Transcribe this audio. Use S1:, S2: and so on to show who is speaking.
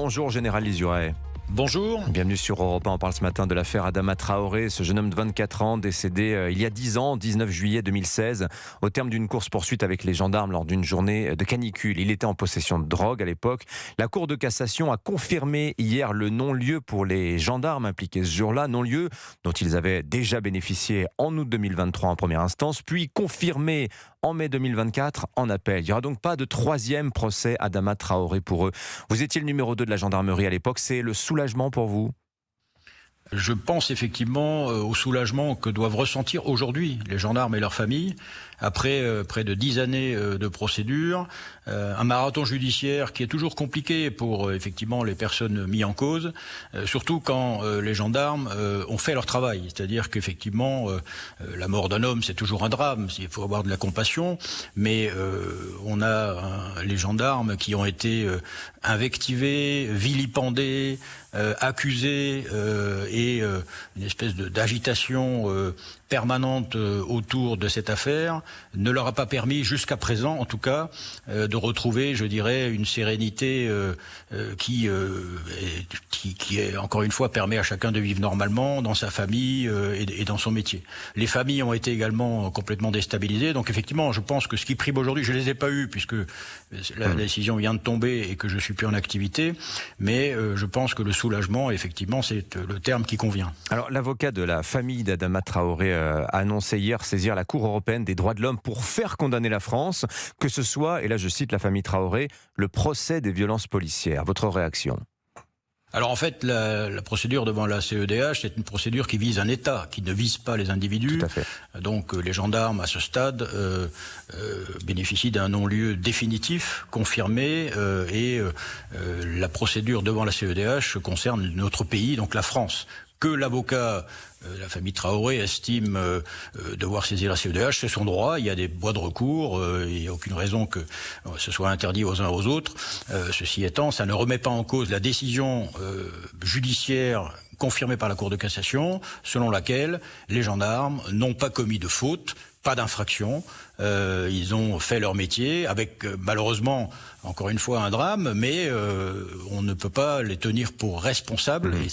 S1: Bonjour Général Lizuret.
S2: Bonjour.
S1: Bienvenue sur Europe 1. On parle ce matin de l'affaire Adama Traoré, ce jeune homme de 24 ans décédé il y a 10 ans, 19 juillet 2016, au terme d'une course-poursuite avec les gendarmes lors d'une journée de canicule. Il était en possession de drogue à l'époque. La Cour de cassation a confirmé hier le non-lieu pour les gendarmes impliqués ce jour-là, non-lieu dont ils avaient déjà bénéficié en août 2023 en première instance, puis confirmé en mai 2024 en appel. Il n'y aura donc pas de troisième procès Adama Traoré pour eux. Vous étiez le numéro 2 de la gendarmerie à l'époque, c'est le soulagement pour vous ?
S2: Je pense effectivement au soulagement que doivent ressentir aujourd'hui les gendarmes et leurs familles après près de 10 années de procédure, un marathon judiciaire qui est toujours compliqué pour effectivement les personnes mises en cause, surtout quand les gendarmes ont fait leur travail. C'est-à-dire qu'effectivement la mort d'un homme c'est toujours un drame, il faut avoir de la compassion, mais on a les gendarmes qui ont été invectivés, vilipendés, accusés et une espèce d'agitation permanente autour de cette affaire ne leur a pas permis jusqu'à présent, en tout cas, de retrouver, je dirais, une sérénité qui encore une fois, permet à chacun de vivre normalement dans sa famille et dans son métier. Les familles ont été également complètement déstabilisées, donc effectivement, je pense que ce qui prime aujourd'hui, je les ai pas eus puisque la décision vient de tomber et que je suis plus en activité, mais je pense que le soulagement, effectivement, c'est le terme qui convient.
S1: Alors, l'avocat de la famille d'Adama Traoré a annoncé hier saisir la Cour européenne des droits de l'homme pour faire condamner la France, que ce soit, et là je cite la famille Traoré, le procès des violences policières. Votre réaction ?
S2: Alors en fait, la procédure devant la CEDH, c'est une procédure qui vise un État, qui ne vise pas les individus.
S1: Tout à fait.
S2: Donc les gendarmes, à ce stade, bénéficient d'un non-lieu définitif, confirmé, et la procédure devant la CEDH concerne notre pays, donc la France. Que l'avocat, la famille Traoré estime devoir saisir la CEDH, c'est son droit, il y a des voies de recours, il n'y a aucune raison que ce soit interdit aux uns aux autres. Ceci étant, ça ne remet pas en cause la décision judiciaire confirmée par la Cour de cassation, selon laquelle les gendarmes n'ont pas commis de faute, pas d'infraction, ils ont fait leur métier avec malheureusement encore une fois un drame, mais on ne peut pas les tenir pour responsables. Et